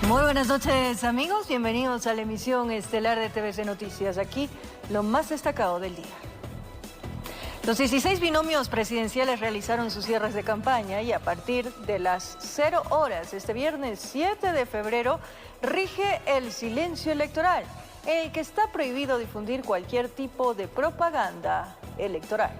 Muy buenas noches, amigos. Bienvenidos a la emisión estelar de TVC Noticias. Aquí lo más destacado del día. Los 16 binomios presidenciales realizaron sus cierres de campaña y a partir de las 0 horas este viernes 7 de febrero rige el silencio electoral, en el que está prohibido difundir cualquier tipo de propaganda electoral.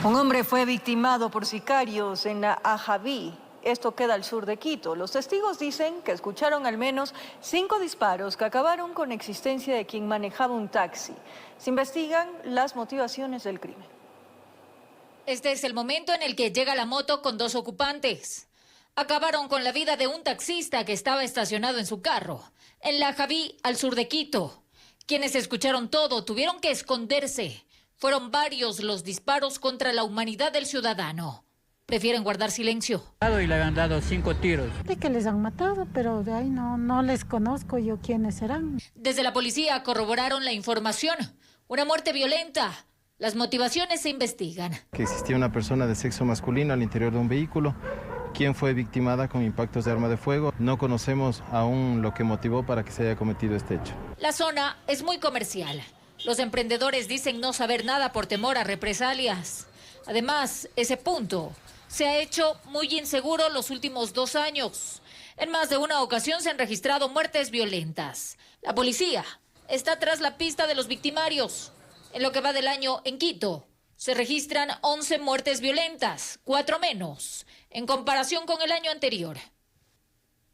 Un hombre fue victimado por sicarios en la Ajabí. Esto queda al sur de Quito. Los testigos dicen que escucharon al menos 5 disparos que acabaron con la existencia de quien manejaba un taxi. Se investigan las motivaciones del crimen. Este es el momento en el que llega la moto con 2 ocupantes. Acabaron con la vida de un taxista que estaba estacionado en su carro, en la Ajabí, al sur de Quito. Quienes escucharon todo tuvieron que esconderse. Fueron varios los disparos contra la humanidad del ciudadano. Prefieren guardar silencio. Y le han dado 5 tiros. De que les han matado, pero de ahí no les conozco yo quiénes serán. Desde la policía corroboraron la información. Una muerte violenta. Las motivaciones se investigan. Que existía una persona de sexo masculino al interior de un vehículo, quien fue victimada con impactos de arma de fuego. No conocemos aún lo que motivó para que se haya cometido este hecho. La zona es muy comercial. Los emprendedores dicen no saber nada por temor a represalias. Además, ese punto se ha hecho muy inseguro los últimos 2 años. En más de una ocasión se han registrado muertes violentas. La policía está tras la pista de los victimarios. En lo que va del año en Quito, se registran 11 muertes violentas, 4 menos, en comparación con el año anterior.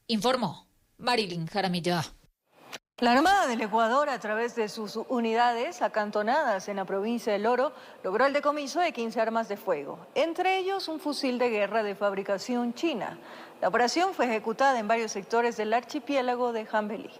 Informó Marilyn Jaramillo. La Armada del Ecuador, a través de sus unidades acantonadas en la provincia del Oro, logró el decomiso de 15 armas de fuego, entre ellos un fusil de guerra de fabricación china. La operación fue ejecutada en varios sectores del archipiélago de Jambelí.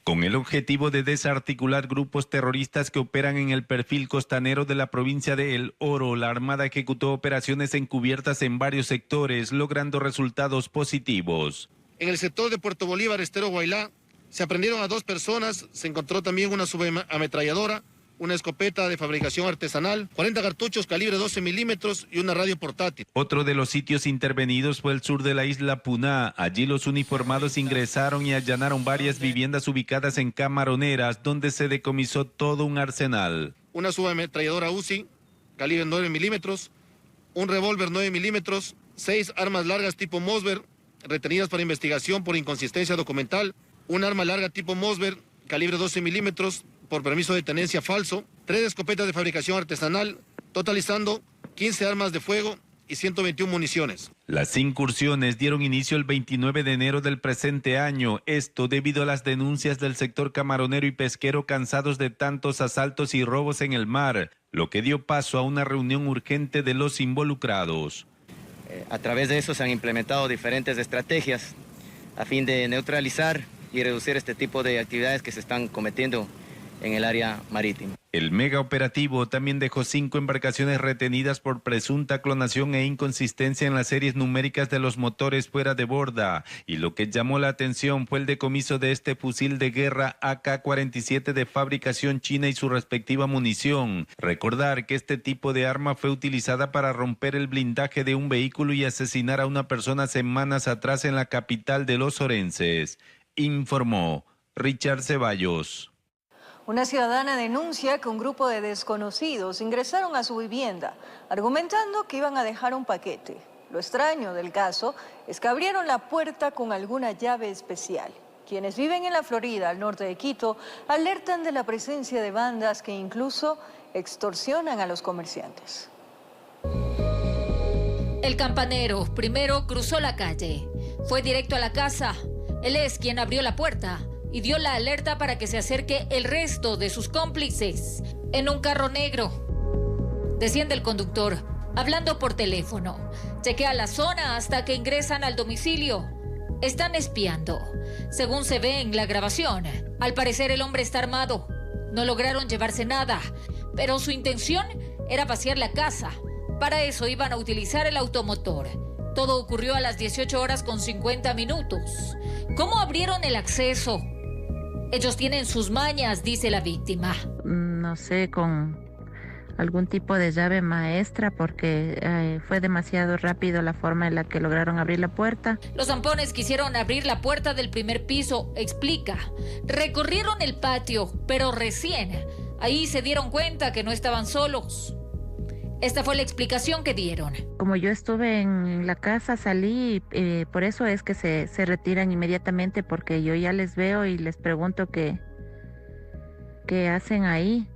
Con el objetivo de desarticular grupos terroristas que operan en el perfil costanero de la provincia de El Oro, la Armada ejecutó operaciones encubiertas en varios sectores, logrando resultados positivos. En el sector de Puerto Bolívar, Estero Guaylá, se aprendieron a 2 personas, se encontró también una subametralladora, una escopeta de fabricación artesanal, 40 cartuchos calibre 12 milímetros y una radio portátil. Otro de los sitios intervenidos fue el sur de la isla Puná. Allí los uniformados ingresaron y allanaron varias viviendas ubicadas en Camaroneras, donde se decomisó todo un arsenal. Una subametralladora UCI, calibre 9 milímetros, un revólver 9 milímetros, 6 armas largas tipo Mossberg, retenidas para investigación por inconsistencia documental, un arma larga tipo Mossberg, calibre 12 milímetros, por permiso de tenencia falso, 3 escopetas de fabricación artesanal, totalizando 15 armas de fuego y 121 municiones. Las incursiones dieron inicio el 29 de enero del presente año, esto debido a las denuncias del sector camaronero y pesquero cansados de tantos asaltos y robos en el mar, lo que dio paso a una reunión urgente de los involucrados. A través de eso se han implementado diferentes estrategias a fin de neutralizar y reducir este tipo de actividades que se están cometiendo en el área marítima. El mega operativo también dejó 5 embarcaciones retenidas por presunta clonación e inconsistencia en las series numéricas de los motores fuera de borda. Y lo que llamó la atención fue el decomiso de este fusil de guerra AK-47 de fabricación china y su respectiva munición. Recordar que este tipo de arma fue utilizada para romper el blindaje de un vehículo y asesinar a una persona semanas atrás en la capital de los orenses. Informó Richard Ceballos. Una ciudadana denuncia que un grupo de desconocidos ingresaron a su vivienda, argumentando que iban a dejar un paquete. Lo extraño del caso es que abrieron la puerta con alguna llave especial. Quienes viven en la Florida, al norte de Quito, alertan de la presencia de bandas que incluso extorsionan a los comerciantes. El campanero primero cruzó la calle, fue directo a la casa. Él es quien abrió la puerta y dio la alerta para que se acerque el resto de sus cómplices en un carro negro. Desciende el conductor, hablando por teléfono. Chequea la zona hasta que ingresan al domicilio. Están espiando. Según se ve en la grabación, al parecer el hombre está armado. No lograron llevarse nada, pero su intención era vaciar la casa. Para eso iban a utilizar el automotor. Todo ocurrió a las 18:50. ¿Cómo abrieron el acceso? Ellos tienen sus mañas, dice la víctima. No sé, con algún tipo de llave maestra, porque fue demasiado rápido la forma en la que lograron abrir la puerta. Los zampones quisieron abrir la puerta del primer piso, explica. Recorrieron el patio, pero recién ahí se dieron cuenta que no estaban solos. Esta fue la explicación que dieron. Como yo estuve en la casa, salí, por eso es que se retiran inmediatamente, porque yo ya les veo y les pregunto qué hacen ahí.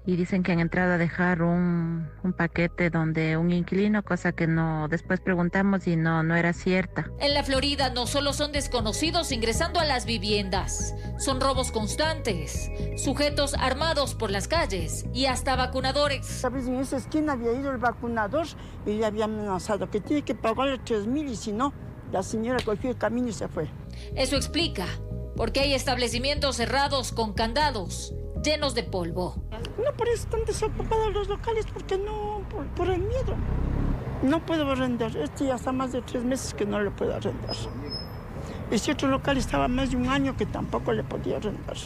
Y dicen que han entrado a dejar un paquete donde un inquilino, cosa que no, después preguntamos y no era cierta. En la Florida no solo son desconocidos ingresando a las viviendas, son robos constantes, sujetos armados por las calles y hasta vacunadores. Sabes, en esa esquina había ido el vacunador y le había amenazado que tiene que pagarle 3,000 y si no, la señora cogió el camino y se fue. Eso explica por qué hay establecimientos cerrados con candados llenos de polvo. No, por eso están desocupados los locales, porque no, por el miedo. No puedo arrendar, ya está más de 3 meses que no le puedo arrendar. Ese otro local estaba más de 1 año que tampoco le podía arrendar.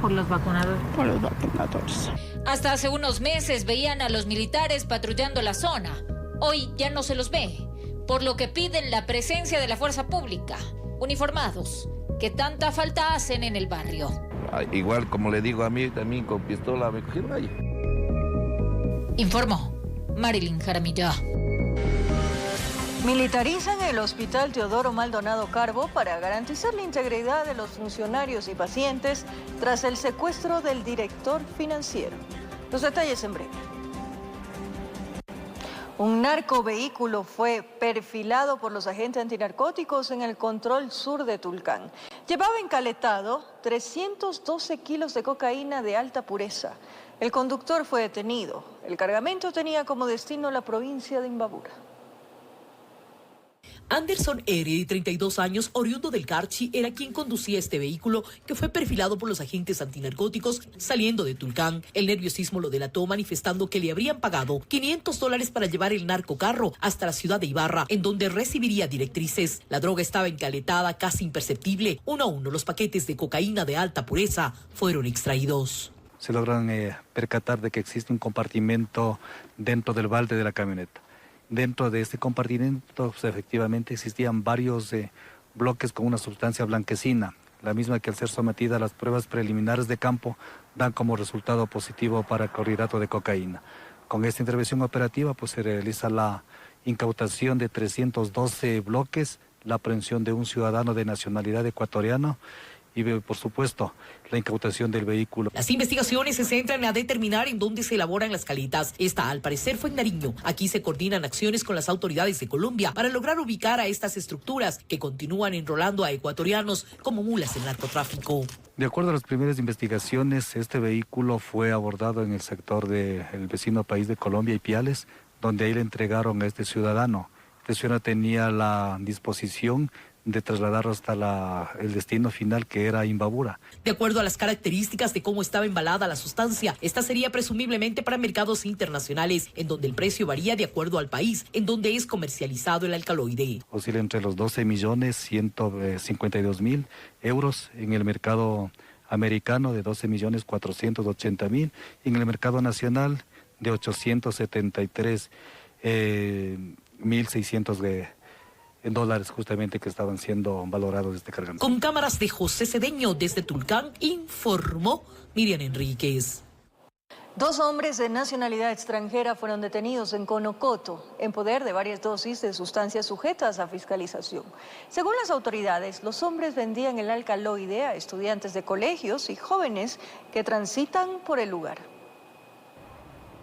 ¿Por los vacunadores? Por los vacunadores. Hasta hace unos meses veían a los militares patrullando la zona. Hoy ya no se los ve, por lo que piden la presencia de la fuerza pública, uniformados, que tanta falta hacen en el barrio. Igual, como le digo a mí, también con pistola me cogieron ahí. Informó Marilyn Jaramillo. Militarizan el Hospital Teodoro Maldonado Carbo para garantizar la integridad de los funcionarios y pacientes tras el secuestro del director financiero. Los detalles en breve. Un narcovehículo fue perfilado por los agentes antinarcóticos en el control sur de Tulcán. Llevaba encaletado 312 kilos de cocaína de alta pureza. El conductor fue detenido. El cargamento tenía como destino la provincia de Imbabura. Anderson R., de 32 años, oriundo del Carchi, era quien conducía este vehículo que fue perfilado por los agentes antinarcóticos saliendo de Tulcán. El nerviosismo lo delató manifestando que le habrían pagado $500 para llevar el narcocarro hasta la ciudad de Ibarra, en donde recibiría directrices. La droga estaba encaletada, casi imperceptible. Uno a uno los paquetes de cocaína de alta pureza fueron extraídos. Se logran percatar de que existe un compartimento dentro del balde de la camioneta. Dentro de este compartimento, pues, efectivamente existían varios bloques con una sustancia blanquecina, la misma que al ser sometida a las pruebas preliminares de campo dan como resultado positivo para clorhidrato de cocaína. Con esta intervención operativa pues, se realiza la incautación de 312 bloques, la aprehensión de un ciudadano de nacionalidad ecuatoriana y, por supuesto, la incautación del vehículo. Las investigaciones se centran a determinar en dónde se elaboran las caletas. Esta, al parecer, fue en Nariño. Aquí se coordinan acciones con las autoridades de Colombia para lograr ubicar a estas estructuras que continúan enrolando a ecuatorianos como mulas en narcotráfico. De acuerdo a las primeras investigaciones, este vehículo fue abordado en el sector del vecino país de Colombia, Ipiales, donde ahí le entregaron a este ciudadano. Este ciudadano tenía la disposición de trasladarlo hasta el destino final, que era Imbabura. De acuerdo a las características de cómo estaba embalada la sustancia, esta sería presumiblemente para mercados internacionales, en donde el precio varía de acuerdo al país en donde es comercializado el alcaloide. Oscila entre los 12.152.000 euros en el mercado americano, de 12.480.000, en el mercado nacional de 873.600 $, justamente, que estaban siendo valorados este cargamento. Con cámaras de José Cedeño desde Tulcán, informó Miriam Enríquez. 2 hombres de nacionalidad extranjera fueron detenidos en Conocoto, en poder de varias dosis de sustancias sujetas a fiscalización. Según las autoridades, los hombres vendían el alcaloide a estudiantes de colegios y jóvenes que transitan por el lugar.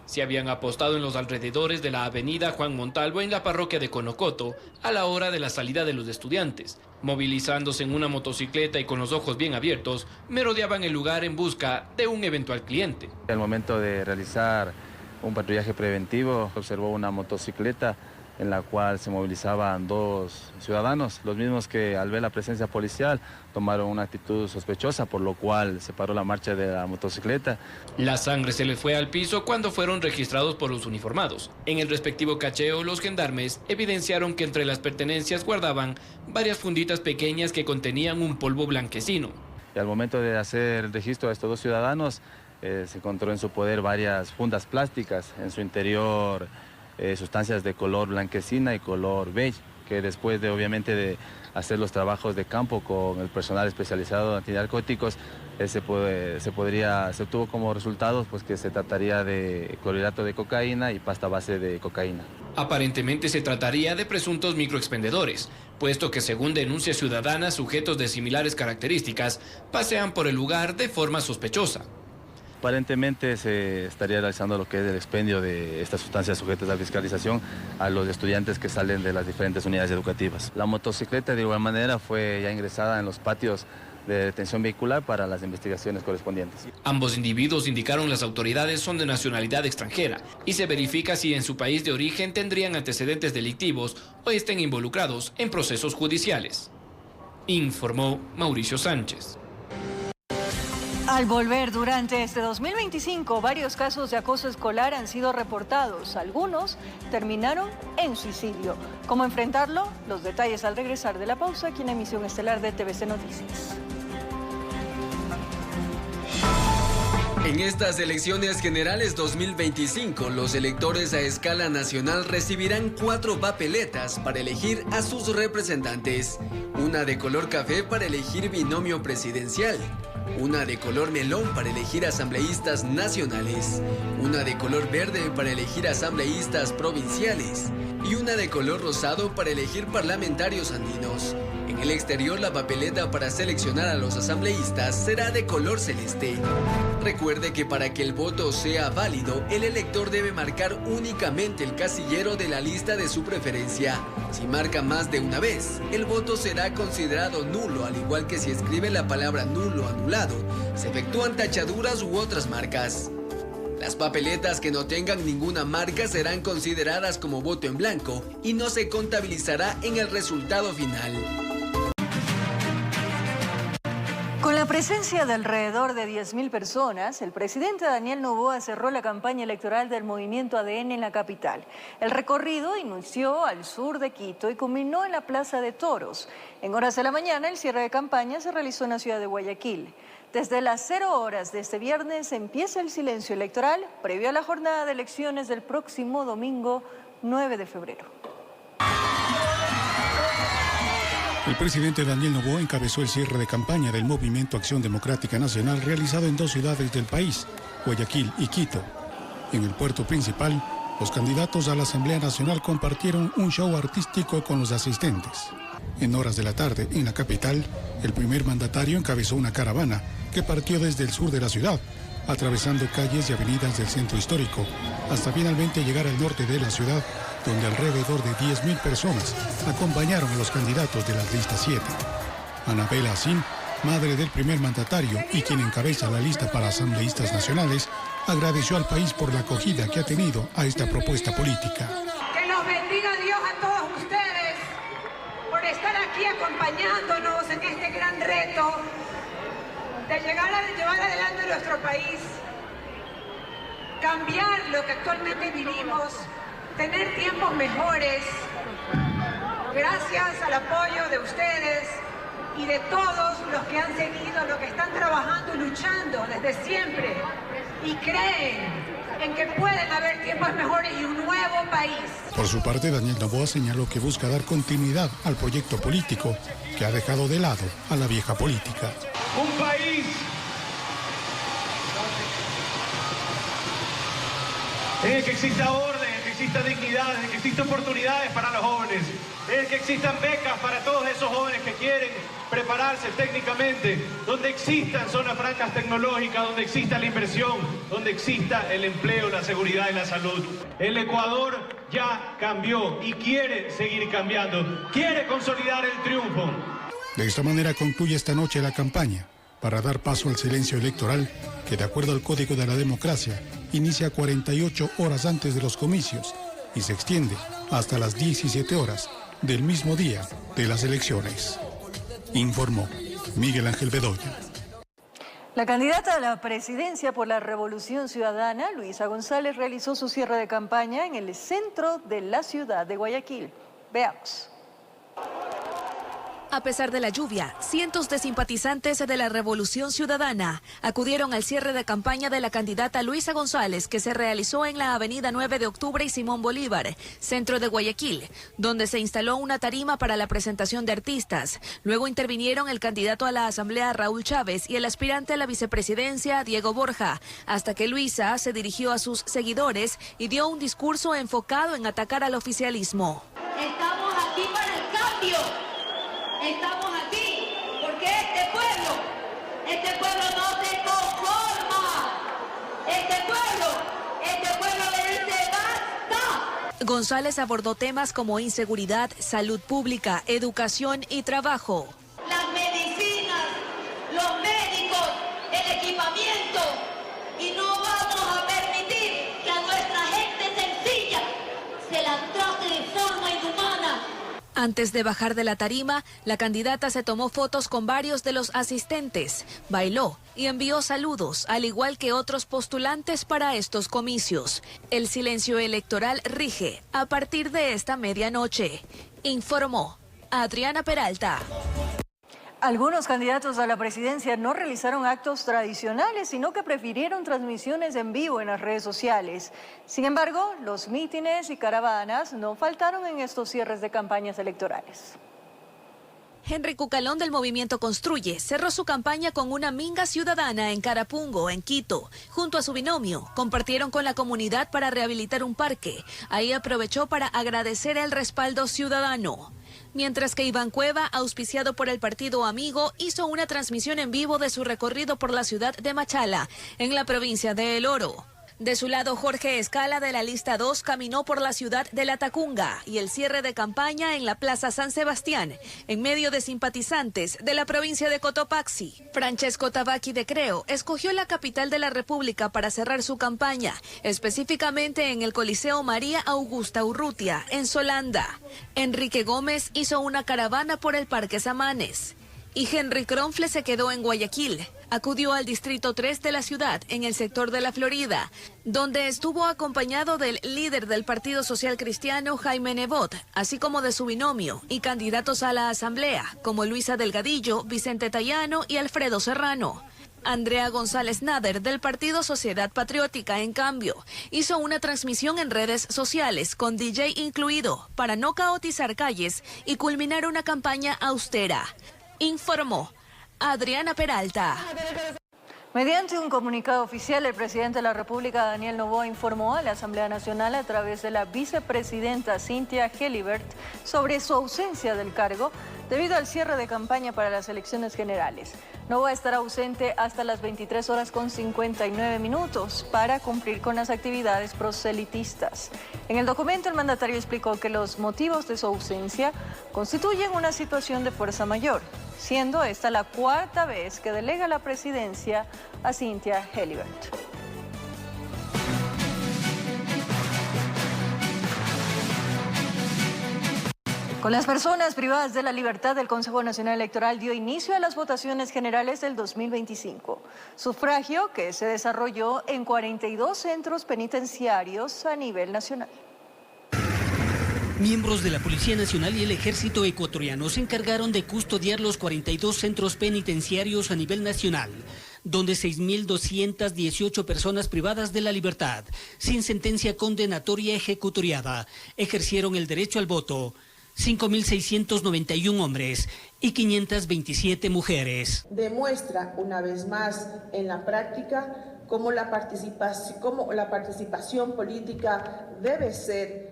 Se habían apostado en los alrededores de la avenida Juan Montalvo en la parroquia de Conocoto a la hora de la salida de los estudiantes. Movilizándose en una motocicleta y con los ojos bien abiertos, merodeaban el lugar en busca de un eventual cliente. Al momento de realizar un patrullaje preventivo, observó una motocicleta en la cual se movilizaban 2 ciudadanos, los mismos que al ver la presencia policial tomaron una actitud sospechosa, por lo cual se paró la marcha de la motocicleta. La sangre se les fue al piso cuando fueron registrados por los uniformados. En el respectivo cacheo, los gendarmes evidenciaron que entre las pertenencias guardaban varias funditas pequeñas que contenían un polvo blanquecino. Y al momento de hacer el registro de estos 2 ciudadanos, se encontró en su poder varias fundas plásticas, en su interior sustancias de color blanquecina y color beige, que después de obviamente de hacer los trabajos de campo con el personal especializado en antinarcóticos, se obtuvo como resultados pues, que se trataría de clorhidrato de cocaína y pasta base de cocaína. Aparentemente se trataría de presuntos microexpendedores, puesto que según denuncias ciudadanas, sujetos de similares características pasean por el lugar de forma sospechosa. Aparentemente se estaría realizando lo que es el expendio de estas sustancias sujetas a fiscalización a los estudiantes que salen de las diferentes unidades educativas. La motocicleta de igual manera fue ya ingresada en los patios de detención vehicular para las investigaciones correspondientes. Ambos individuos, indicaron las autoridades, son de nacionalidad extranjera y se verifica si en su país de origen tendrían antecedentes delictivos o estén involucrados en procesos judiciales. Informó Mauricio Sánchez. Al volver durante este 2025, varios casos de acoso escolar han sido reportados. Algunos terminaron en suicidio. ¿Cómo enfrentarlo? Los detalles al regresar de la pausa aquí en Emisión Estelar de TVC Noticias. En estas elecciones generales 2025, los electores a escala nacional recibirán 4 papeletas para elegir a sus representantes. Una de color café para elegir binomio presidencial. Una de color melón para elegir asambleístas nacionales, una de color verde para elegir asambleístas provinciales y una de color rosado para elegir parlamentarios andinos. En el exterior, la papeleta para seleccionar a los asambleístas será de color celeste. Recuerde que para que el voto sea válido, el elector debe marcar únicamente el casillero de la lista de su preferencia. Si marca más de una vez, el voto será considerado nulo, al igual que si escribe la palabra nulo anulado, se efectúan tachaduras u otras marcas. Las papeletas que no tengan ninguna marca serán consideradas como voto en blanco y no se contabilizará en el resultado final. Con la presencia de alrededor de 10.000 personas, el presidente Daniel Noboa cerró la campaña electoral del movimiento ADN en la capital. El recorrido inició al sur de Quito y culminó en la Plaza de Toros. En horas de la mañana, el cierre de campaña se realizó en la ciudad de Guayaquil. Desde las 0 horas de este viernes empieza el silencio electoral previo a la jornada de elecciones del próximo domingo 9 de febrero. El presidente Daniel Noboa encabezó el cierre de campaña del Movimiento Acción Democrática Nacional realizado en 2 ciudades del país, Guayaquil y Quito. En el puerto principal, los candidatos a la Asamblea Nacional compartieron un show artístico con los asistentes. En horas de la tarde, en la capital, el primer mandatario encabezó una caravana que partió desde el sur de la ciudad, atravesando calles y avenidas del centro histórico, hasta finalmente llegar al norte de la ciudad, donde alrededor de 10.000 personas acompañaron a los candidatos de las listas 7. Anabela Asin, madre del primer mandatario y quien encabeza la lista para asambleístas nacionales, agradeció al país por la acogida que ha tenido a esta propuesta política. Que los bendiga Dios a todos ustedes por estar aquí acompañándonos en este gran reto de llevar adelante nuestro país, cambiar lo que actualmente vivimos, tener tiempos mejores, gracias al apoyo de ustedes y de todos los que han seguido, los que están trabajando y luchando desde siempre y creen en que pueden haber tiempos mejores y un nuevo país. Por su parte, Daniel Noboa señaló que busca dar continuidad al proyecto político que ha dejado de lado a la vieja política. Un país en el que exista orden, en el que exista dignidad, en el que exista oportunidades para los jóvenes, en el que existan becas para todos esos jóvenes que quieren prepararse técnicamente, donde existan zonas francas tecnológicas, donde exista la inversión, donde exista el empleo, la seguridad y la salud. El Ecuador ya cambió y quiere seguir cambiando, quiere consolidar el triunfo. De esta manera concluye esta noche la campaña para dar paso al silencio electoral que, de acuerdo al Código de la Democracia, inicia 48 horas antes de los comicios y se extiende hasta las 17 horas del mismo día de las elecciones. Informó Miguel Ángel Bedoya. La candidata a la presidencia por la Revolución Ciudadana, Luisa González, realizó su cierre de campaña en el centro de la ciudad de Guayaquil. Veamos. A pesar de la lluvia, cientos de simpatizantes de la Revolución Ciudadana acudieron al cierre de campaña de la candidata Luisa González, que se realizó en la avenida 9 de Octubre y Simón Bolívar, centro de Guayaquil, donde se instaló una tarima para la presentación de artistas. Luego intervinieron el candidato a la Asamblea Raúl Chávez y el aspirante a la vicepresidencia Diego Borja, hasta que Luisa se dirigió a sus seguidores y dio un discurso enfocado en atacar al oficialismo. Estamos aquí para el cambio. Estamos aquí porque este pueblo no se conforma. Este pueblo le dice basta. González abordó temas como inseguridad, salud pública, educación y trabajo. Las medicinas, los médicos, el equipamiento, y no vamos a permitir que a nuestra gente sencilla se la trate de forma inhumana. Antes de bajar de la tarima, la candidata se tomó fotos con varios de los asistentes, bailó y envió saludos, al igual que otros postulantes para estos comicios. El silencio electoral rige a partir de esta medianoche, informó Adriana Peralta. Algunos candidatos a la presidencia no realizaron actos tradicionales, sino que prefirieron transmisiones en vivo en las redes sociales. Sin embargo, los mítines y caravanas no faltaron en estos cierres de campañas electorales. Henry Cucalón del Movimiento Construye cerró su campaña con una minga ciudadana en Carapungo, en Quito. Junto a su binomio, compartieron con la comunidad para rehabilitar un parque. Ahí aprovechó para agradecer el respaldo ciudadano. Mientras que Iván Cueva, auspiciado por el Partido Amigo, hizo una transmisión en vivo de su recorrido por la ciudad de Machala, en la provincia de El Oro. De su lado, Jorge Escala, de la lista 2, caminó por la ciudad de La Tacunga y el cierre de campaña en la Plaza San Sebastián, en medio de simpatizantes de la provincia de Cotopaxi. Francesco Tabaqui de Creo escogió la capital de la República para cerrar su campaña, específicamente en el Coliseo María Augusta Urrutia, en Solanda. Enrique Gómez hizo una caravana por el Parque Samanes. Y Henry Kronfle se quedó en Guayaquil. Acudió al Distrito 3 de la ciudad, en el sector de la Florida, donde estuvo acompañado del líder del Partido Social Cristiano, Jaime Nebot, así como de su binomio y candidatos a la Asamblea, como Luisa Delgadillo, Vicente Tayano y Alfredo Serrano. Andrea González Nader, del Partido Sociedad Patriótica, en cambio, hizo una transmisión en redes sociales, con DJ incluido, para no caotizar calles y culminar una campaña austera. Informó Adriana Peralta. Mediante un comunicado oficial, el presidente de la República, Daniel Noboa, informó a la Asamblea Nacional a través de la vicepresidenta Cynthia Helibert sobre su ausencia del cargo debido al cierre de campaña para las elecciones generales. Noboa estará ausente hasta las 23:59 para cumplir con las actividades proselitistas. En el documento, el mandatario explicó que los motivos de su ausencia constituyen una situación de fuerza mayor, siendo esta la cuarta vez que delega la presidencia a Cynthia Helibert. Con las personas privadas de la libertad, el Consejo Nacional Electoral dio inicio a las votaciones generales del 2025. Sufragio que se desarrolló en 42 centros penitenciarios a nivel nacional. Miembros de la Policía Nacional y el Ejército Ecuatoriano se encargaron de custodiar los 42 centros penitenciarios a nivel nacional, donde 6.218 personas privadas de la libertad, sin sentencia condenatoria ejecutoriada, ejercieron el derecho al voto. 5.691 hombres y 527 mujeres. Demuestra una vez más en la práctica cómo la participación política debe ser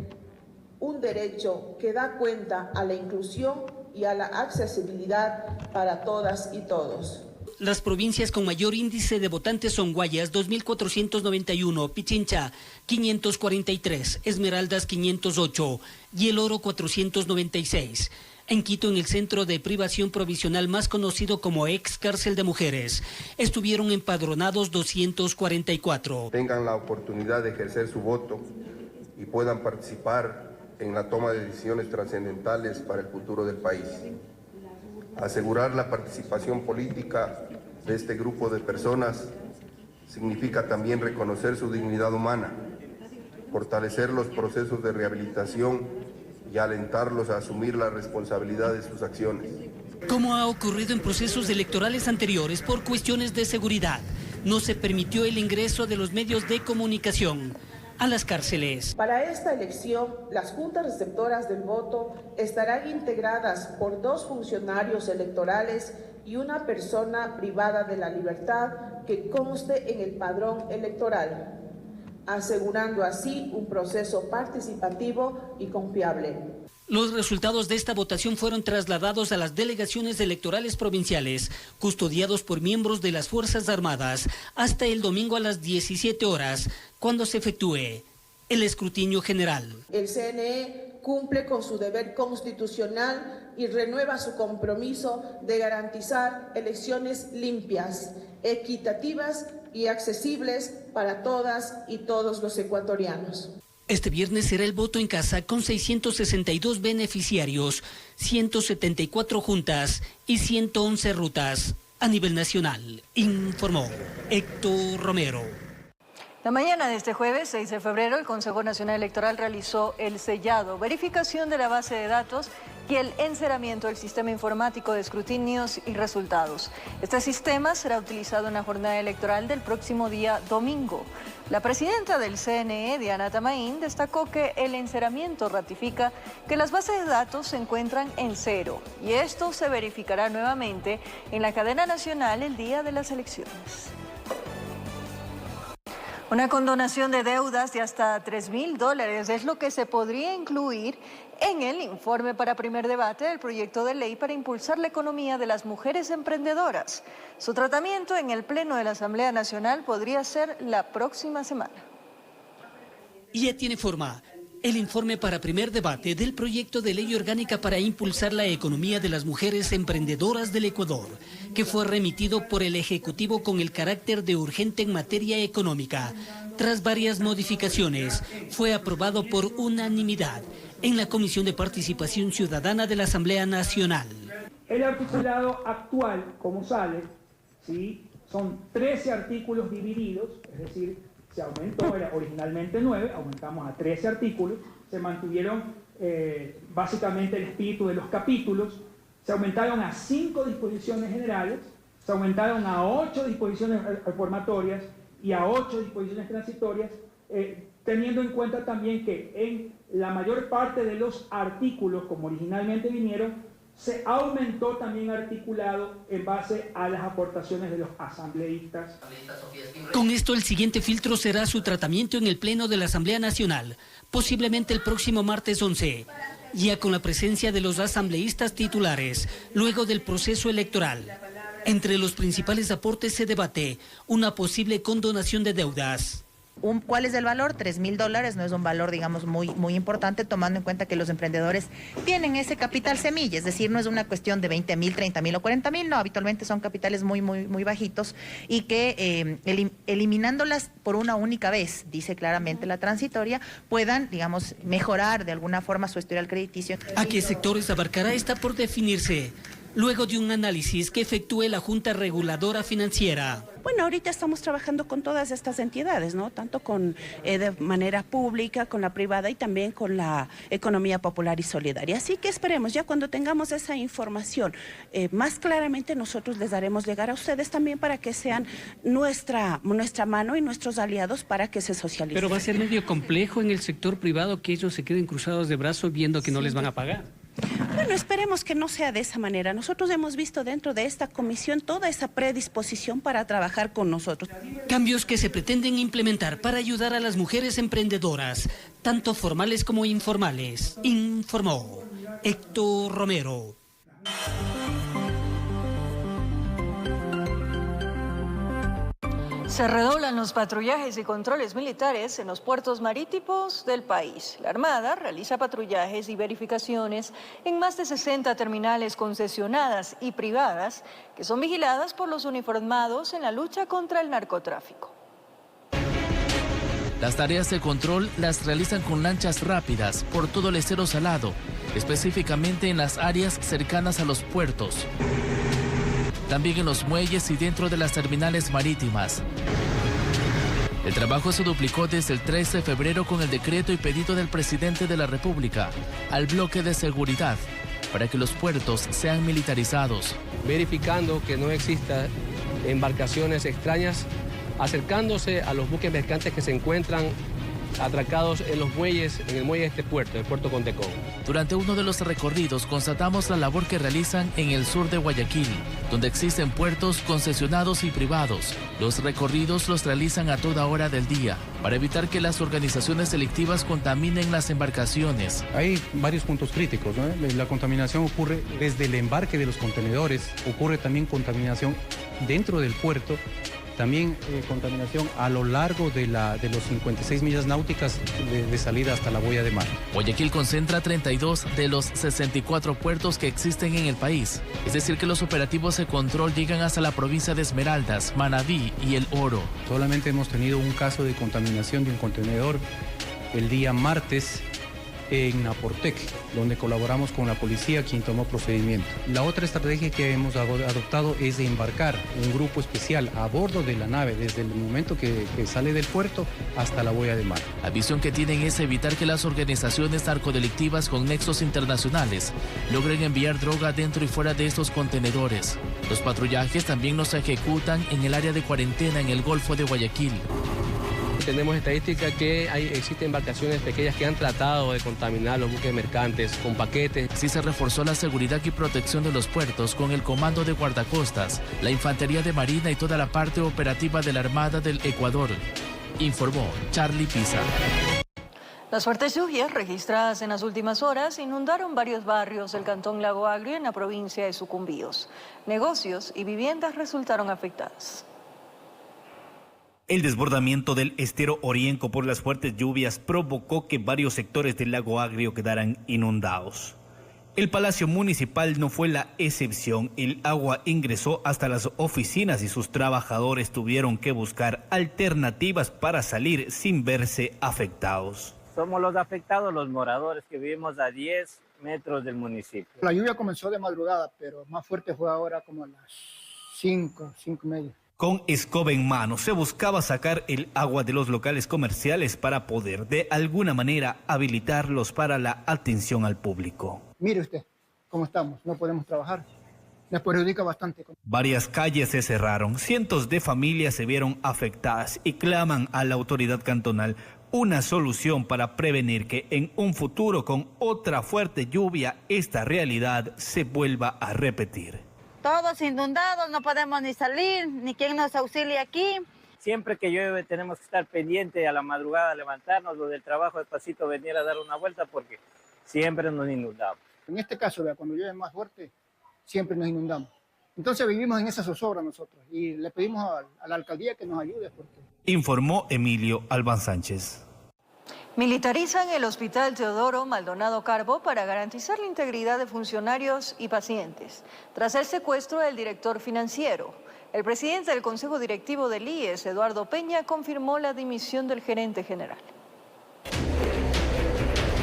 un derecho que da cuenta a la inclusión y a la accesibilidad para todas y todos. Las provincias con mayor índice de votantes son Guayas, 2.491, Pichincha, 543, Esmeraldas, 508 y El Oro, 496. En Quito, en el centro de privación provisional más conocido como ex cárcel de mujeres, estuvieron empadronados 244. Tengan la oportunidad de ejercer su voto y puedan participar en la toma de decisiones trascendentales para el futuro del país. Asegurar la participación política de este grupo de personas significa también reconocer su dignidad humana, fortalecer los procesos de rehabilitación y alentarlos a asumir la responsabilidad de sus acciones. Como ha ocurrido en procesos electorales anteriores, por cuestiones de seguridad, no se permitió el ingreso de los medios de comunicación a las cárceles. Para esta elección, las juntas receptoras del voto estarán integradas por 2 funcionarios electorales y una persona privada de la libertad que conste en el padrón electoral, asegurando así un proceso participativo y confiable. Los resultados de esta votación fueron trasladados a las delegaciones electorales provinciales, custodiados por miembros de las Fuerzas Armadas, hasta el domingo a las 17 horas, cuando se efectúe el escrutinio general. El CNE cumple con su deber constitucional y renueva su compromiso de garantizar elecciones limpias, equitativas y accesibles para todas y todos los ecuatorianos. Este viernes será el voto en casa con 662 beneficiarios, 174 juntas y 111 rutas a nivel nacional, informó Héctor Romero. La mañana de este jueves, 6 de febrero, el Consejo Nacional Electoral realizó el sellado, verificación de la base de datos y el enceramiento del sistema informático de escrutinios y resultados. Este sistema será utilizado en la jornada electoral del próximo día domingo. La presidenta del CNE, Diana Tamaín, destacó que el enceramiento ratifica que las bases de datos se encuentran en cero y esto se verificará nuevamente en la cadena nacional el día de las elecciones. Una condonación de deudas de hasta $3.000 es lo que se podría incluir en el informe para primer debate del proyecto de ley para impulsar la economía de las mujeres emprendedoras. Su tratamiento en el Pleno de la Asamblea Nacional podría ser la próxima semana. Ya tiene forma el informe para primer debate del proyecto de ley orgánica para impulsar la economía de las mujeres emprendedoras del Ecuador, que fue remitido por el Ejecutivo con el carácter de urgente en materia económica. Tras varias modificaciones, fue aprobado por unanimidad en la Comisión de Participación Ciudadana de la Asamblea Nacional. El articulado actual, como sale, ¿sí? Son 13 artículos divididos, es decir, se aumentó, era originalmente 9, aumentamos a 13 artículos, se mantuvieron básicamente el espíritu de los capítulos, se aumentaron a 5 disposiciones generales, se aumentaron a 8 disposiciones reformatorias y a 8 disposiciones transitorias, teniendo en cuenta también que en la mayor parte de los artículos, como originalmente vinieron, se aumentó también articulado en base a las aportaciones de los asambleístas. Con esto, el siguiente filtro será su tratamiento en el Pleno de la Asamblea Nacional, posiblemente el próximo martes 11, ya con la presencia de los asambleístas titulares, luego del proceso electoral. Entre los principales aportes se debate una posible condonación de deudas. ¿Cuál es el valor? $3.000, no es un valor, digamos, muy importante, tomando en cuenta que los emprendedores tienen ese capital semilla, es decir, no es una cuestión de 20.000, 30.000 o 40.000, no, habitualmente son capitales muy bajitos y que eliminándolas por una única vez, dice claramente la transitoria, puedan, digamos, mejorar de alguna forma su historial crediticio. ¿A qué sectores abarcará? Está por definirse, luego de un análisis que efectúe la Junta Reguladora Financiera. Bueno, ahorita estamos trabajando con todas estas entidades, ¿no? Tanto con de manera pública, con la privada y también con la economía popular y solidaria. Así que esperemos, ya cuando tengamos esa información más claramente, nosotros les daremos llegar a ustedes también para que sean nuestra mano y nuestros aliados para que se socialicen. Pero va a ser medio complejo en el sector privado que ellos se queden cruzados de brazos viendo que no les van a pagar. Bueno, esperemos que no sea de esa manera. Nosotros hemos visto dentro de esta comisión toda esa predisposición para trabajar con nosotros. Cambios que se pretenden implementar para ayudar a las mujeres emprendedoras, tanto formales como informales, informó Héctor Romero. Se redoblan los patrullajes y controles militares en los puertos marítimos del país. La Armada realiza patrullajes y verificaciones en más de 60 terminales concesionadas y privadas que son vigiladas por los uniformados en la lucha contra el narcotráfico. Las tareas de control las realizan con lanchas rápidas por todo el estero salado, específicamente en las áreas cercanas a los puertos. También en los muelles y dentro de las terminales marítimas. El trabajo se duplicó desde el 3 de febrero con el decreto y pedido del presidente de la República al bloque de seguridad para que los puertos sean militarizados. Verificando que no exista embarcaciones extrañas acercándose a los buques mercantes que se encuentran atracados en los muelles, en el muelle de este puerto, el puerto Contecón. Durante uno de los recorridos constatamos la labor que realizan en el sur de Guayaquil, donde existen puertos concesionados y privados. Los recorridos los realizan a toda hora del día, para evitar que las organizaciones delictivas contaminen las embarcaciones. Hay varios puntos críticos, ¿no? La contaminación ocurre desde el embarque de los contenedores, ocurre también contaminación dentro del puerto, también contaminación a lo largo de los 56 millas náuticas de salida hasta la boya de mar. Guayaquil concentra 32 de los 64 puertos que existen en el país. Es decir, que los operativos de control llegan hasta la provincia de Esmeraldas, Manabí y El Oro. Solamente hemos tenido un caso de contaminación de un contenedor el día martes en Naportec, donde colaboramos con la policía, quien tomó procedimiento. La otra estrategia que hemos adoptado es de embarcar un grupo especial a bordo de la nave desde el momento que sale del puerto hasta la boya de mar. La visión que tienen es evitar que las organizaciones narcodelictivas con nexos internacionales logren enviar droga dentro y fuera de estos contenedores. Los patrullajes también los ejecutan en el área de cuarentena en el Golfo de Guayaquil. Tenemos estadística que existen embarcaciones pequeñas que han tratado de contaminar los buques mercantes con paquetes. Sí se reforzó la seguridad y protección de los puertos con el Comando de Guardacostas, la Infantería de Marina y toda la parte operativa de la Armada del Ecuador, informó Charlie Pisa. Las fuertes lluvias registradas en las últimas horas inundaron varios barrios del cantón Lago Agrio en la provincia de Sucumbíos. Negocios y viviendas resultaron afectadas. El desbordamiento del estero Orienco por las fuertes lluvias provocó que varios sectores del Lago Agrio quedaran inundados. El Palacio Municipal no fue la excepción. El agua ingresó hasta las oficinas y sus trabajadores tuvieron que buscar alternativas para salir sin verse afectados. Somos los afectados, los moradores que vivimos a 10 metros del municipio. La lluvia comenzó de madrugada, pero más fuerte fue ahora como a las 5:30. Con escoba en mano se buscaba sacar el agua de los locales comerciales para poder de alguna manera habilitarlos para la atención al público. Mire usted cómo estamos, no podemos trabajar, nos perjudica bastante. Varias calles se cerraron, cientos de familias se vieron afectadas y claman a la autoridad cantonal una solución para prevenir que en un futuro con otra fuerte lluvia esta realidad se vuelva a repetir. Todos inundados, no podemos ni salir, ni quien nos auxilie aquí. Siempre que llueve tenemos que estar pendientes a la madrugada, levantarnos, los del trabajo despacito venir a dar una vuelta porque siempre nos inundamos. En este caso, cuando llueve más fuerte, siempre nos inundamos. Entonces vivimos en esa zozobra nosotros y le pedimos a la alcaldía que nos ayude. Informó Emilio Albán Sánchez. Militarizan el Hospital Teodoro Maldonado Carbo para garantizar la integridad de funcionarios y pacientes. Tras el secuestro del director financiero, el presidente del Consejo Directivo del IES, Eduardo Peña, confirmó la dimisión del gerente general.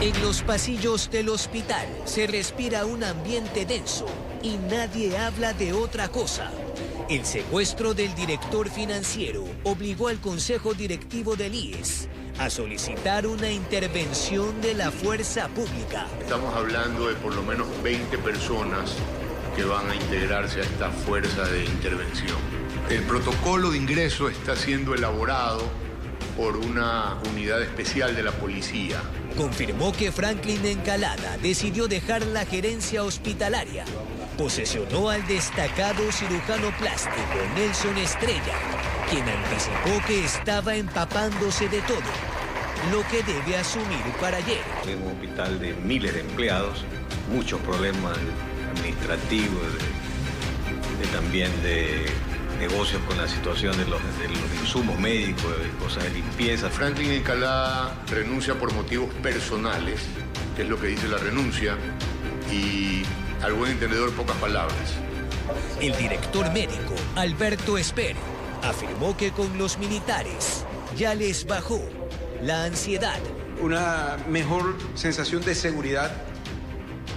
En los pasillos del hospital se respira un ambiente denso y nadie habla de otra cosa. El secuestro del director financiero obligó al Consejo Directivo del IES a solicitar una intervención de la fuerza pública. Estamos hablando de por lo menos 20 personas que van a integrarse a esta fuerza de intervención. El protocolo de ingreso está siendo elaborado por una unidad especial de la policía. Confirmó que Franklin Encalada decidió dejar la gerencia hospitalaria. Posesionó al destacado cirujano plástico Nelson Estrella, quien anticipó que estaba empapándose de todo, lo que debe asumir para ayer. En un hospital de miles de empleados, muchos problemas administrativos, también de negocios con la situación de los insumos médicos, de cosas de limpieza. Franklin Encalada renuncia por motivos personales, que es lo que dice la renuncia, y al buen entendedor pocas palabras. El director médico, Alberto Esper, afirmó que con los militares ya les bajó la ansiedad. Una mejor sensación de seguridad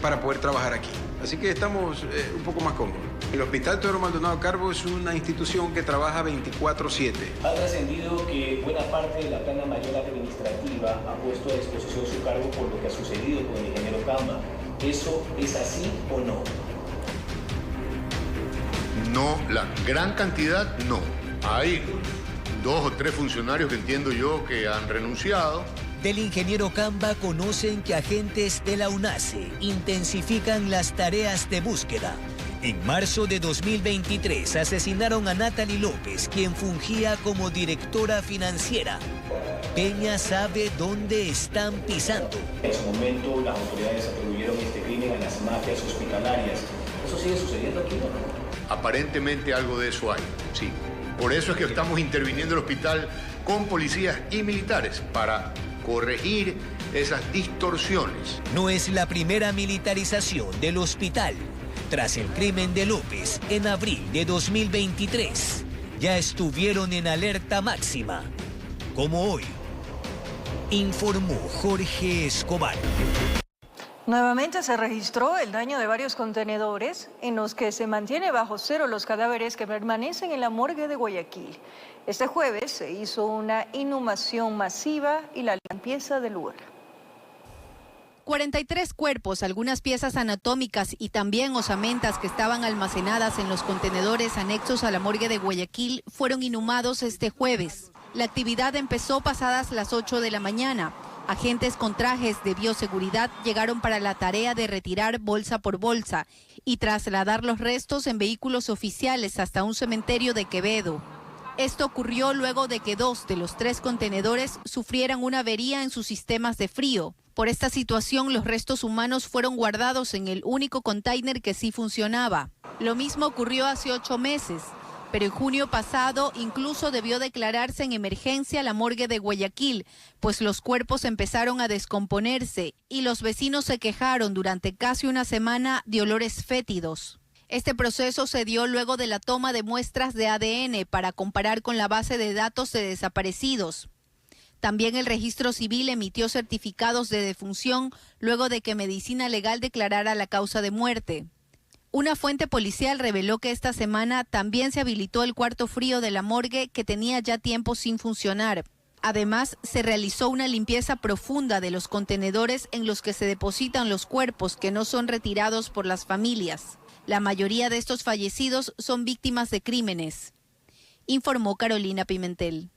para poder trabajar aquí. Así que estamos un poco más cómodos. El Hospital Teodoro Maldonado Carbo es una institución que trabaja 24/7. Ha trascendido que buena parte de la plana mayor administrativa ha puesto a disposición su cargo por lo que ha sucedido con el ingeniero Camba. ¿Eso es así o no? No, la gran cantidad no. Hay 2 o 3 funcionarios que entiendo yo que han renunciado. Del ingeniero Camba conocen que agentes de la UNACE intensifican las tareas de búsqueda. En marzo de 2023 asesinaron a Natalie López, quien fungía como directora financiera. Peña sabe dónde están pisando. En su momento las autoridades atribuyeron este crimen a las mafias hospitalarias. ¿Eso sigue sucediendo aquí o no? Aparentemente algo de eso hay, sí. Por eso es que estamos interviniendo el hospital con policías y militares para corregir esas distorsiones. No es la primera militarización del hospital. Tras el crimen de López en abril de 2023, ya estuvieron en alerta máxima, como hoy, informó Jorge Escobar. Nuevamente se registró el daño de varios contenedores en los que se mantiene bajo cero los cadáveres que permanecen en la morgue de Guayaquil. Este jueves se hizo una inhumación masiva y la limpieza del lugar. 43 cuerpos, algunas piezas anatómicas y también osamentas que estaban almacenadas en los contenedores anexos a la morgue de Guayaquil fueron inhumados este jueves. La actividad empezó pasadas las 8 de la mañana. Agentes con trajes de bioseguridad llegaron para la tarea de retirar bolsa por bolsa y trasladar los restos en vehículos oficiales hasta un cementerio de Quevedo. Esto ocurrió luego de que 2 de los 3 contenedores sufrieran una avería en sus sistemas de frío. Por esta situación, los restos humanos fueron guardados en el único container que sí funcionaba. Lo mismo ocurrió hace 8 meses. Pero en junio pasado incluso debió declararse en emergencia la morgue de Guayaquil, pues los cuerpos empezaron a descomponerse y los vecinos se quejaron durante casi una semana de olores fétidos. Este proceso se dio luego de la toma de muestras de ADN para comparar con la base de datos de desaparecidos. También el registro civil emitió certificados de defunción luego de que Medicina Legal declarara la causa de muerte. Una fuente policial reveló que esta semana también se habilitó el cuarto frío de la morgue que tenía ya tiempo sin funcionar. Además, se realizó una limpieza profunda de los contenedores en los que se depositan los cuerpos que no son retirados por las familias. La mayoría de estos fallecidos son víctimas de crímenes, informó Carolina Pimentel.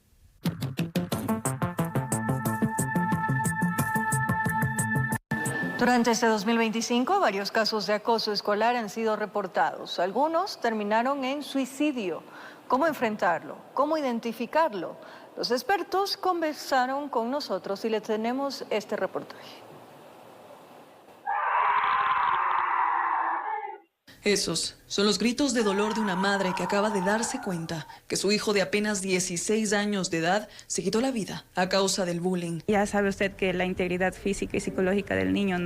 Durante este 2025, varios casos de acoso escolar han sido reportados. Algunos terminaron en suicidio. ¿Cómo enfrentarlo? ¿Cómo identificarlo? Los expertos conversaron con nosotros y les tenemos este reportaje. Esos son los gritos de dolor de una madre que acaba de darse cuenta que su hijo de apenas 16 años de edad se quitó la vida a causa del bullying. Ya sabe usted que la integridad física y psicológica del niño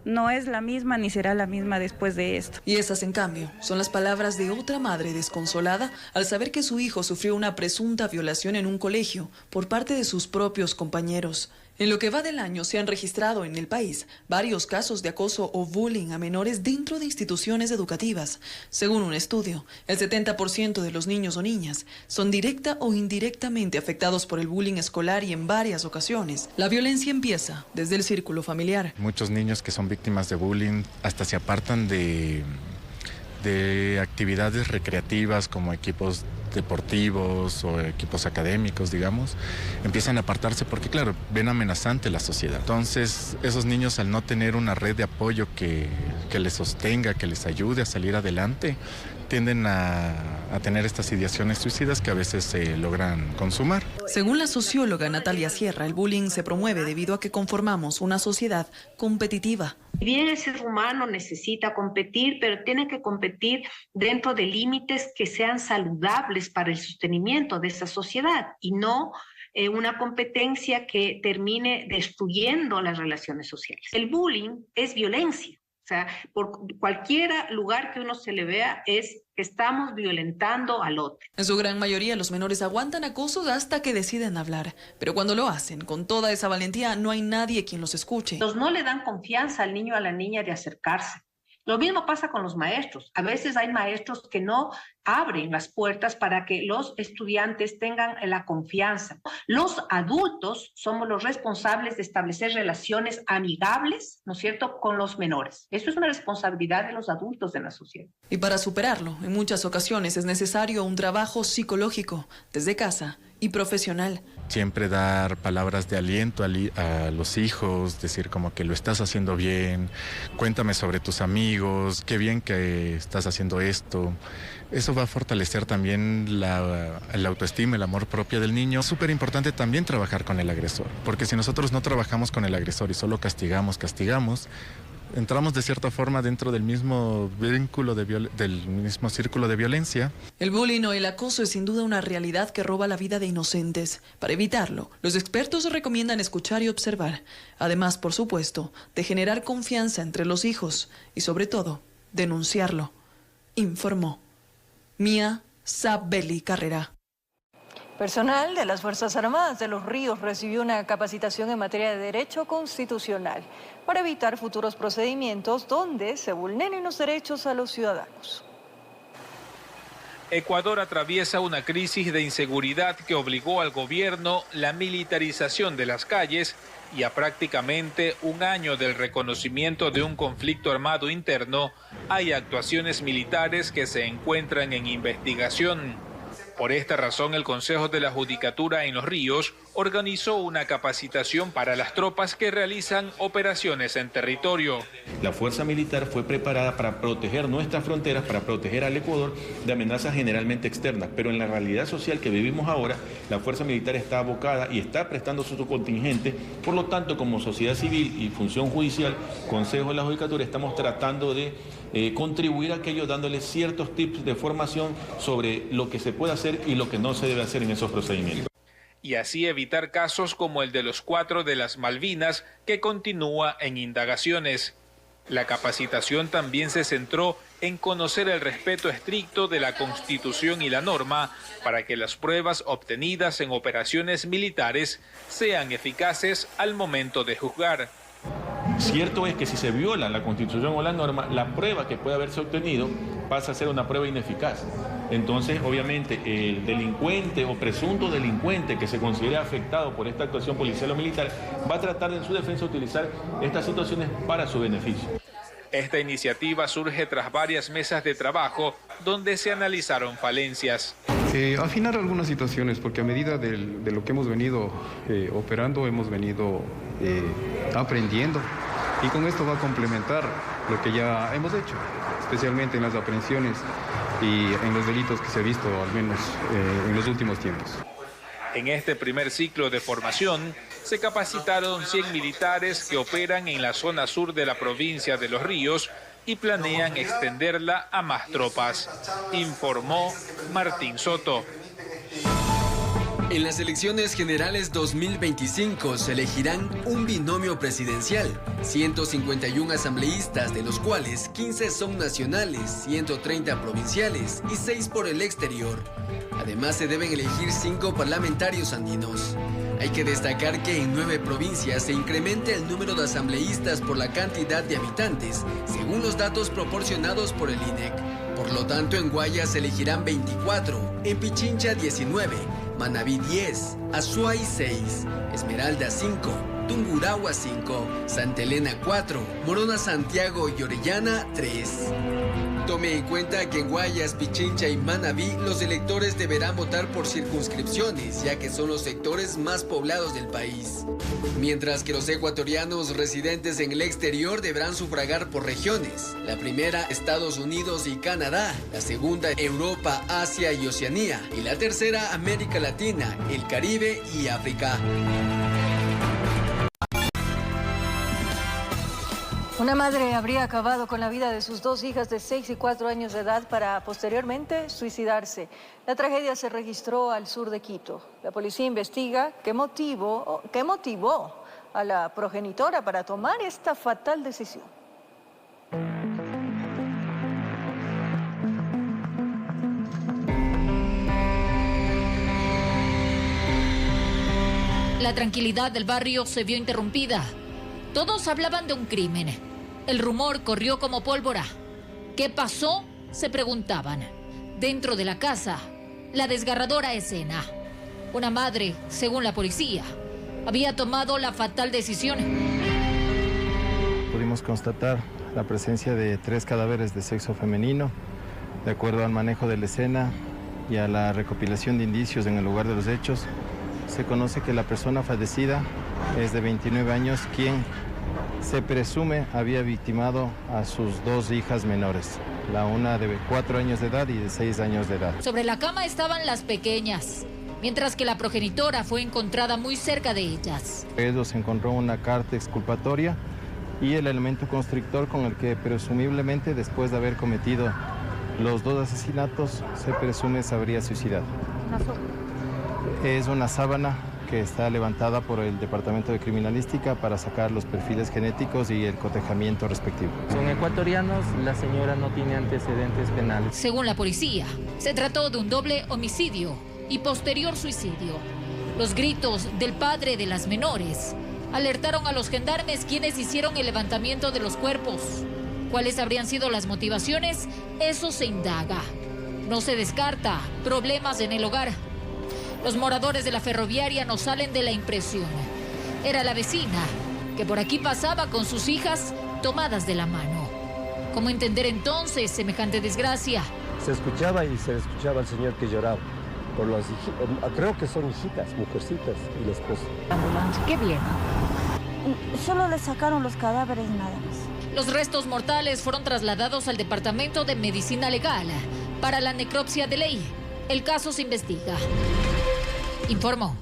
no es la misma ni será la misma después de esto. Y esas, en cambio, son las palabras de otra madre desconsolada al saber que su hijo sufrió una presunta violación en un colegio por parte de sus propios compañeros. En lo que va del año se han registrado en el país varios casos de acoso o bullying a menores dentro de instituciones educativas. Según un estudio, el 70% de los niños o niñas son directa o indirectamente afectados por el bullying escolar y en varias ocasiones. La violencia empieza desde el círculo familiar. Muchos niños que son víctimas de bullying hasta se apartan de actividades recreativas como equipos deportivos o equipos académicos, digamos, empiezan a apartarse porque, claro, ven amenazante la sociedad. Entonces, esos niños, al no tener una red de apoyo que les sostenga, que les ayude a salir adelante, tienden a tener estas ideaciones suicidas que a veces se logran consumar. Según la socióloga Natalia Sierra, el bullying se promueve debido a que conformamos una sociedad competitiva. Bien, el ser humano necesita competir, pero tiene que competir dentro de límites que sean saludables para el sostenimiento de esa sociedad y no una competencia que termine destruyendo las relaciones sociales. El bullying es violencia. O sea, por cualquier lugar que uno se le vea es que estamos violentando al otro. En su gran mayoría los menores aguantan acosos hasta que deciden hablar, pero cuando lo hacen con toda esa valentía no hay nadie quien los escuche. No le dan confianza al niño o a la niña de acercarse. Lo mismo pasa con los maestros. A veces hay maestros que no abren las puertas para que los estudiantes tengan la confianza. Los adultos somos los responsables de establecer relaciones amigables, ¿no es cierto?, con los menores. Eso es una responsabilidad de los adultos de la sociedad. Y para superarlo, en muchas ocasiones es necesario un trabajo psicológico, desde casa y profesional. Siempre dar palabras de aliento a los hijos, decir como que lo estás haciendo bien, cuéntame sobre tus amigos, qué bien que estás haciendo esto. Eso va a fortalecer también la autoestima, el amor propio del niño. Es súper importante también trabajar con el agresor, porque si nosotros no trabajamos con el agresor y solo castigamos, entramos de cierta forma dentro del mismo vínculo, del mismo círculo de violencia. El bullying o el acoso es sin duda una realidad que roba la vida de inocentes. Para evitarlo, los expertos recomiendan escuchar y observar. Además, por supuesto, de generar confianza entre los hijos y, sobre todo, denunciarlo. Informó Mía Sabeli Carrera. Personal de las Fuerzas Armadas de Los Ríos recibió una capacitación en materia de derecho constitucional para evitar futuros procedimientos donde se vulneren los derechos a los ciudadanos. Ecuador atraviesa una crisis de inseguridad que obligó al gobierno la militarización de las calles y a prácticamente un año del reconocimiento de un conflicto armado interno, hay actuaciones militares que se encuentran en investigación. Por esta razón, el Consejo de la Judicatura en Los Ríos organizó una capacitación para las tropas que realizan operaciones en territorio. La fuerza militar fue preparada para proteger nuestras fronteras, para proteger al Ecuador de amenazas generalmente externas, pero en la realidad social que vivimos ahora, la fuerza militar está abocada y está prestando su contingente. Por lo tanto, como sociedad civil y función judicial, Consejo de la Judicatura, estamos tratando de contribuir a aquello dándoles ciertos tips de formación sobre lo que se puede hacer y lo que no se debe hacer en esos procedimientos. Y así evitar casos como el de los 4 de las Malvinas, que continúa en indagaciones. La capacitación también se centró en conocer el respeto estricto de la Constitución y la norma para que las pruebas obtenidas en operaciones militares sean eficaces al momento de juzgar. Cierto es que si se viola la Constitución o la norma, la prueba que puede haberse obtenido pasa a ser una prueba ineficaz. Entonces, obviamente, el delincuente o presunto delincuente que se considere afectado por esta actuación policial o militar va a tratar en su defensa utilizar estas situaciones para su beneficio. Esta iniciativa surge tras varias mesas de trabajo donde se analizaron falencias. Afinar algunas situaciones, porque a medida de lo que hemos venido operando, hemos venido aprendiendo, y con esto va a complementar lo que ya hemos hecho, especialmente en las aprehensiones y en los delitos que se ha visto, al menos en los últimos tiempos. En este primer ciclo de formación se capacitaron 100 militares que operan en la zona sur de la provincia de Los Ríos y planean extenderla a más tropas, informó Martín Soto. En las elecciones generales 2025 se elegirán un binomio presidencial, 151 asambleístas, de los cuales 15 son nacionales, 130 provinciales y 6 por el exterior. Además, se deben elegir 5 parlamentarios andinos. Hay que destacar que en 9 provincias se incrementa el número de asambleístas por la cantidad de habitantes, según los datos proporcionados por el INEC. Por lo tanto, en Guayas se elegirán 24, en Pichincha 19, Manabí 10, Azuay 6, Esmeralda 5, Tungurahua 5, Santa Elena 4, Morona, Santiago y Orellana 3. Tome en cuenta que en Guayas, Pichincha y Manabí los electores deberán votar por circunscripciones, ya que son los sectores más poblados del país. Mientras que los ecuatorianos residentes en el exterior deberán sufragar por regiones. La primera, Estados Unidos y Canadá. La segunda, Europa, Asia y Oceanía. Y la tercera, América Latina, el Caribe y África. Una madre habría acabado con la vida de sus 2 hijas de 6 y 4 años de edad para posteriormente suicidarse. La tragedia se registró al sur de Quito. La policía investiga qué motivó a la progenitora para tomar esta fatal decisión. La tranquilidad del barrio se vio interrumpida. Todos hablaban de un crimen. El rumor corrió como pólvora. ¿Qué pasó?, se preguntaban. Dentro de la casa, la desgarradora escena. Una madre, según la policía, había tomado la fatal decisión. Pudimos constatar la presencia de 3 cadáveres de sexo femenino. De acuerdo al manejo de la escena y a la recopilación de indicios en el lugar de los hechos, se conoce que la persona fallecida es de 29 años, quien se presume había victimado a sus 2 hijas menores, la una de 4 años de edad y de 6 años de edad. Sobre la cama estaban las pequeñas, mientras que la progenitora fue encontrada muy cerca de ellas. Ellos se encontró una carta exculpatoria y el elemento constrictor con el que presumiblemente, después de haber cometido los 2 asesinatos, se presume se habría suicidado. Es una sábana que está levantada por el Departamento de Criminalística para sacar los perfiles genéticos y el cotejamiento respectivo. Son ecuatorianos, la señora no tiene antecedentes penales. Según la policía, se trató de un doble homicidio y posterior suicidio. Los gritos del padre de las menores alertaron a los gendarmes, quienes hicieron el levantamiento de los cuerpos. ¿Cuáles habrían sido las motivaciones? Eso se indaga. No se descarta problemas en el hogar. Los moradores de la ferroviaria no salen de la impresión. Era la vecina que por aquí pasaba con sus hijas tomadas de la mano. ¿Cómo entender entonces semejante desgracia? Se escuchaba y se escuchaba al señor que lloraba por las creo que son hijitas, mujercitas y la esposa. Ambulancia, qué bien. Solo le sacaron los cadáveres nada más. Los restos mortales fueron trasladados al Departamento de Medicina Legal para la necropsia de ley. El caso se investiga. Informó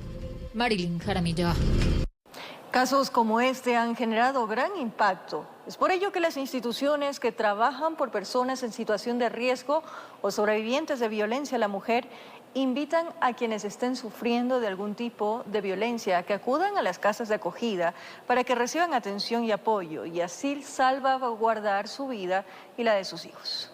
Marilyn Jaramillo. Casos como este han generado gran impacto. Es por ello que las instituciones que trabajan por personas en situación de riesgo o sobrevivientes de violencia a la mujer invitan a quienes estén sufriendo de algún tipo de violencia a que acudan a las casas de acogida para que reciban atención y apoyo y así salvaguardar su vida y la de sus hijos.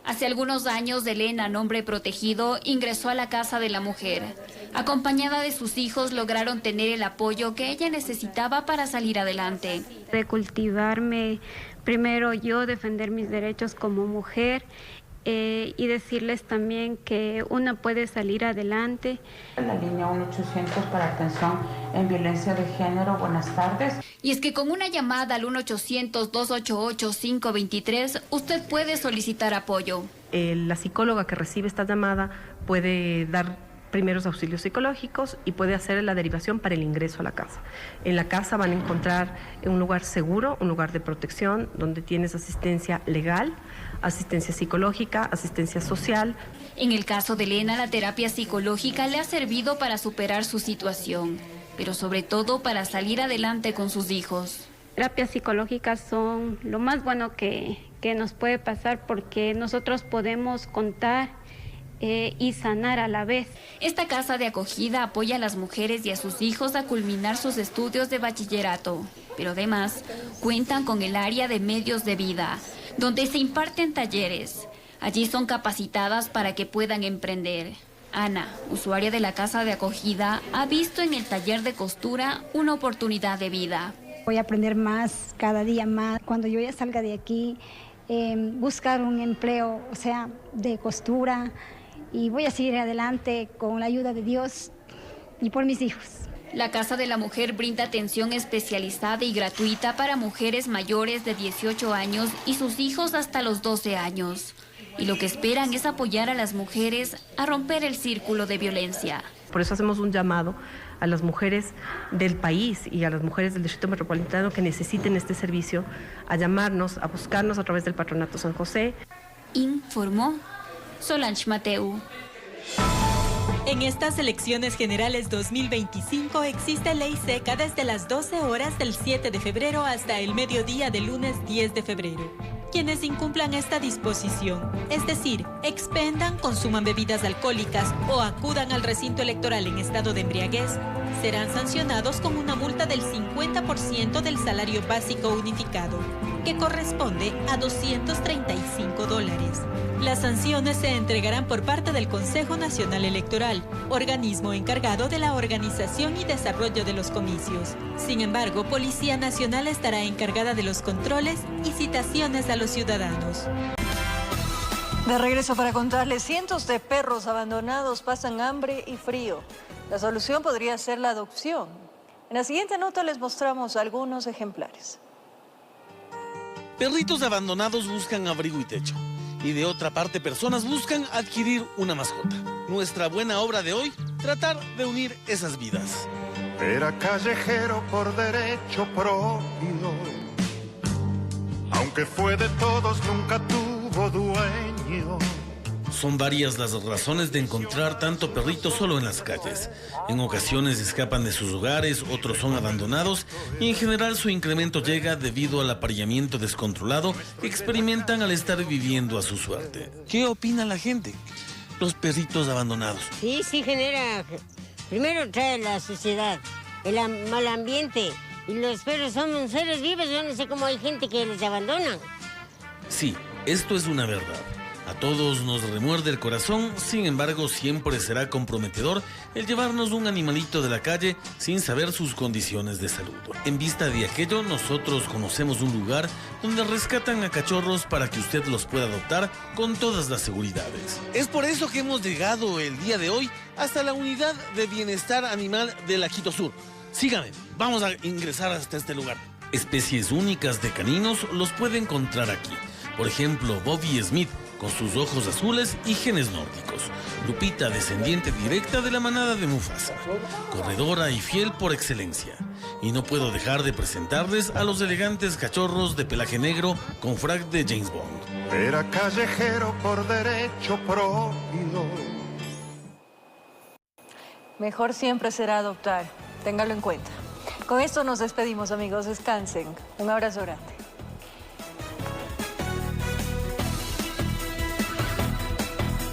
Hace algunos años, Elena, nombre protegido, ingresó a la casa de la mujer. Acompañada de sus hijos, lograron tener el apoyo que ella necesitaba para salir adelante. De cultivarme, primero yo, defender mis derechos como mujer y decirles también que una puede salir adelante. La línea 1-800 para atención en violencia de género, buenas tardes. Y es que con una llamada al 1-800-288-523, usted puede solicitar apoyo. La psicóloga que recibe esta llamada puede dar primeros auxilios psicológicos y puede hacer la derivación para el ingreso a la casa. En la casa van a encontrar un lugar seguro, un lugar de protección, donde tienes asistencia legal, asistencia psicológica, asistencia social. En el caso de Elena, la terapia psicológica le ha servido para superar su situación, pero sobre todo para salir adelante con sus hijos. Terapias psicológicas son lo más bueno que nos puede pasar porque nosotros podemos contar y sanar a la vez. Esta casa de acogida apoya a las mujeres y a sus hijos a culminar sus estudios de bachillerato, pero además cuentan con el área de medios de vida, donde se imparten talleres. Allí son capacitadas para que puedan emprender. Ana, usuaria de la casa de acogida, ha visto en el taller de costura una oportunidad de vida. Voy a aprender más, cada día más. Cuando yo ya salga de aquí, buscar un empleo, o sea, de costura, y voy a seguir adelante con la ayuda de Dios y por mis hijos. La Casa de la Mujer brinda atención especializada y gratuita para mujeres mayores de 18 años y sus hijos hasta los 12 años. Y lo que esperan es apoyar a las mujeres a romper el círculo de violencia. Por eso hacemos un llamado a las mujeres del país y a las mujeres del Distrito Metropolitano que necesiten este servicio, a llamarnos, a buscarnos a través del Patronato San José. Informó Solange Mateu. En estas elecciones generales 2025 existe ley seca desde las 12 horas del 7 de febrero hasta el mediodía del lunes 10 de febrero. Quienes incumplan esta disposición, es decir, expendan, consuman bebidas alcohólicas o acudan al recinto electoral en estado de embriaguez, serán sancionados con una multa del 50% del salario básico unificado, que corresponde a $235. Las sanciones se entregarán por parte del Consejo Nacional Electoral, organismo encargado de la organización y desarrollo de los comicios. Sin embargo, Policía Nacional estará encargada de los controles y citaciones a los ciudadanos. De regreso para contarles, cientos de perros abandonados pasan hambre y frío. La solución podría ser la adopción. En la siguiente nota les mostramos algunos ejemplares. Perritos abandonados buscan abrigo y techo. Y de otra parte, personas buscan adquirir una mascota. Nuestra buena obra de hoy, tratar de unir esas vidas. Era callejero por derecho propio. Aunque fue de todos, nunca tuvo dueño. Son varias las razones de encontrar tanto perrito solo en las calles. En ocasiones escapan de sus hogares, otros son abandonados y en general su incremento llega debido al apareamiento descontrolado que experimentan al estar viviendo a su suerte. ¿Qué opina la gente? Los perritos abandonados. Sí genera. Primero trae la suciedad, el mal ambiente y los perros son seres vivos. Yo no sé cómo hay gente que les abandona. Sí, esto es una verdad. A todos nos remuerde el corazón, sin embargo siempre será comprometedor el llevarnos un animalito de la calle sin saber sus condiciones de salud. En vista de aquello, nosotros conocemos un lugar donde rescatan a cachorros para que usted los pueda adoptar con todas las seguridades. Es por eso que hemos llegado el día de hoy hasta la unidad de bienestar animal de la Quito Sur. Síganme, vamos a ingresar hasta este lugar. Especies únicas de caninos los puede encontrar aquí. Por ejemplo, Bobby Smith, con sus ojos azules y genes nórdicos. Lupita, descendiente directa de la manada de Mufasa. Corredora y fiel por excelencia. Y no puedo dejar de presentarles a los elegantes cachorros de pelaje negro con frac de James Bond. Era callejero por derecho propio. Mejor siempre será adoptar. Téngalo en cuenta. Con esto nos despedimos, amigos. Descansen. Un abrazo grande.